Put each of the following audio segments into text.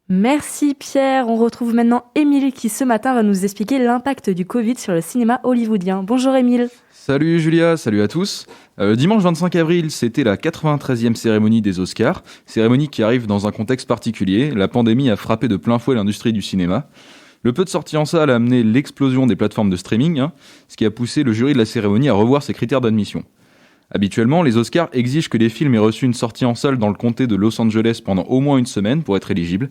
Merci Pierre, on retrouve maintenant Émile qui ce matin va nous expliquer l'impact du Covid sur le cinéma hollywoodien. Bonjour Émile. Salut Julia, salut à tous. Dimanche 25 avril, c'était la 93e cérémonie des Oscars, cérémonie qui arrive dans un contexte particulier. La pandémie a frappé de plein fouet l'industrie du cinéma. Le peu de sorties en salle a amené l'explosion des plateformes de streaming, ce qui a poussé le jury de la cérémonie à revoir ses critères d'admission. Habituellement, les Oscars exigent que les films aient reçu une sortie en salle dans le comté de Los Angeles pendant au moins une semaine pour être éligibles.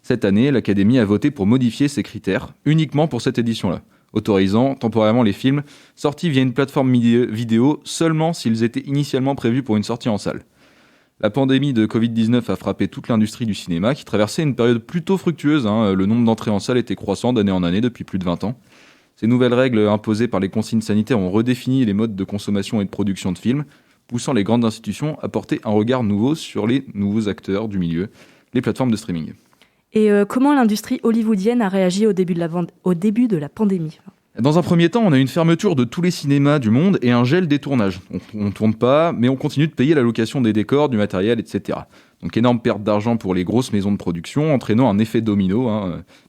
Cette année, l'Académie a voté pour modifier ces critères, uniquement pour cette édition-là, autorisant temporairement les films sortis via une plateforme vidéo seulement s'ils étaient initialement prévus pour une sortie en salle. La pandémie de Covid-19 a frappé toute l'industrie du cinéma qui traversait une période plutôt fructueuse. Le nombre d'entrées en salle était croissant d'année en année depuis plus de 20 ans. Ces nouvelles règles imposées par les consignes sanitaires ont redéfini les modes de consommation et de production de films, poussant les grandes institutions à porter un regard nouveau sur les nouveaux acteurs du milieu, les plateformes de streaming. Et comment l'industrie hollywoodienne a réagi au début de la pandémie ? Dans un premier temps, on a une fermeture de tous les cinémas du monde et un gel des tournages. On ne tourne pas, mais on continue de payer la location des décors, du matériel, etc. Donc énorme perte d'argent pour les grosses maisons de production, entraînant un effet domino.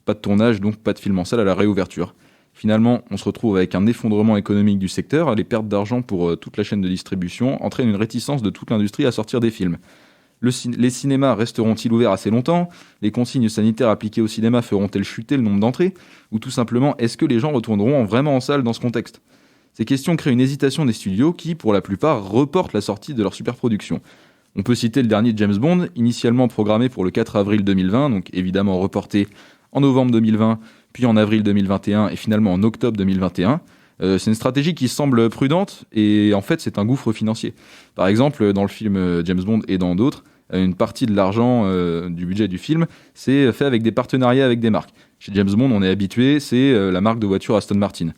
Pas de tournage, donc pas de film en salle à la réouverture. Finalement, on se retrouve avec un effondrement économique du secteur. Les pertes d'argent pour toute la chaîne de distribution entraînent une réticence de toute l'industrie à sortir des films. Les cinémas resteront-ils ouverts assez longtemps ? Les consignes sanitaires appliquées au cinéma feront-elles chuter le nombre d'entrées ? Ou tout simplement, est-ce que les gens retourneront vraiment en salle dans ce contexte ? Ces questions créent une hésitation des studios qui, pour la plupart, reportent la sortie de leur superproduction. On peut citer le dernier James Bond, initialement programmé pour le 4 avril 2020, donc évidemment reporté en novembre 2020, puis en avril 2021 et finalement en octobre 2021. C'est une stratégie qui semble prudente et en fait c'est un gouffre financier. Par exemple, dans le film James Bond et dans d'autres, une partie de l'argent du budget du film, c'est fait avec des partenariats avec des marques. Chez James Bond, on est habitué, c'est la marque de voiture Aston Martin.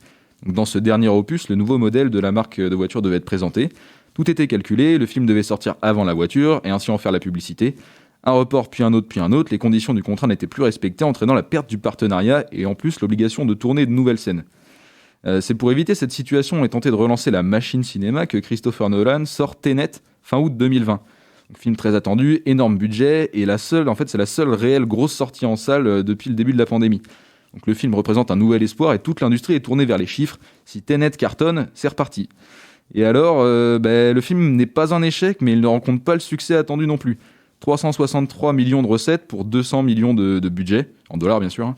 Donc, dans ce dernier opus, le nouveau modèle de la marque de voiture devait être présenté. Tout était calculé, le film devait sortir avant la voiture et ainsi en faire la publicité. Un report, puis un autre, les conditions du contrat n'étaient plus respectées, entraînant la perte du partenariat et en plus l'obligation de tourner de nouvelles scènes. C'est pour éviter cette situation et tenter de relancer la machine cinéma que Christopher Nolan sort Tenet fin août 2020. Donc, film très attendu, énorme budget, et c'est la seule réelle grosse sortie en salle depuis le début de la pandémie. Donc le film représente un nouvel espoir et toute l'industrie est tournée vers les chiffres. Si Tenet cartonne, c'est reparti. Et alors, le film n'est pas un échec, mais il ne rencontre pas le succès attendu non plus. 363 millions de recettes pour 200 millions de budget, en dollars bien sûr.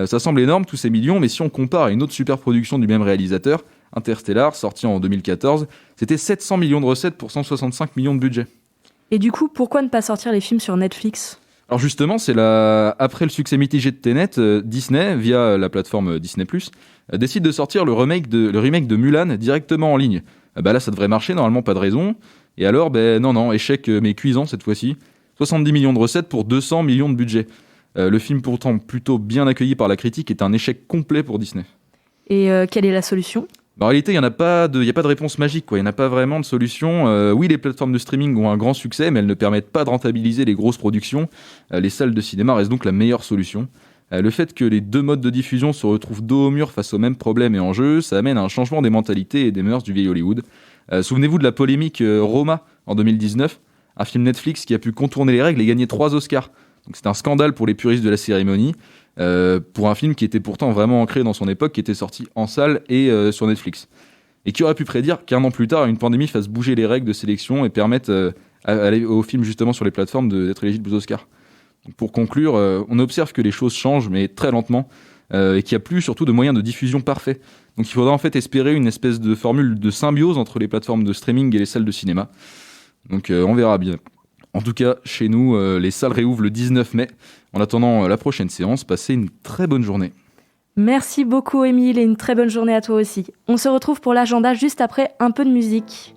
Ça semble énorme tous ces millions, mais si on compare à une autre super production du même réalisateur, Interstellar, sorti en 2014, c'était 700 millions de recettes pour 165 millions de budget. Et du coup, pourquoi ne pas sortir les films sur Netflix ? Alors justement, après le succès mitigé de Tenet, Disney, via la plateforme Disney+, décide de sortir le remake de Mulan directement en ligne. Là, ça devrait marcher, normalement, pas de raison. Et alors, non, échec mais cuisant cette fois-ci. 70 millions de recettes pour 200 millions de budget. Le film, pourtant plutôt bien accueilli par la critique, est un échec complet pour Disney. Et quelle est la solution ? En réalité, il n'y a pas de réponse magique, quoi. Il n'y en a pas vraiment de solution. Oui, les plateformes de streaming ont un grand succès, mais elles ne permettent pas de rentabiliser les grosses productions. Les salles de cinéma restent donc la meilleure solution. Le fait que les deux modes de diffusion se retrouvent dos au mur face aux mêmes problèmes et enjeux, ça amène à un changement des mentalités et des mœurs du vieil Hollywood. Souvenez-vous de la polémique Roma en 2019, un film Netflix qui a pu contourner les règles et gagner 3 Oscars. Donc c'est un scandale pour les puristes de la cérémonie, pour un film qui était pourtant vraiment ancré dans son époque, qui était sorti en salle et sur Netflix. Et qui aurait pu prédire qu'un an plus tard, une pandémie fasse bouger les règles de sélection et permette aux films justement sur les plateformes d'être éligibles aux Oscars. Donc pour conclure, on observe que les choses changent, mais très lentement, et qu'il n'y a plus surtout de moyens de diffusion parfaits. Donc il faudra en fait espérer une espèce de formule de symbiose entre les plateformes de streaming et les salles de cinéma. Donc on verra bien. En tout cas, chez nous, les salles réouvrent le 19 mai. En attendant la prochaine séance, passez une très bonne journée. Merci beaucoup Émile et une très bonne journée à toi aussi. On se retrouve pour l'agenda juste après un peu de musique.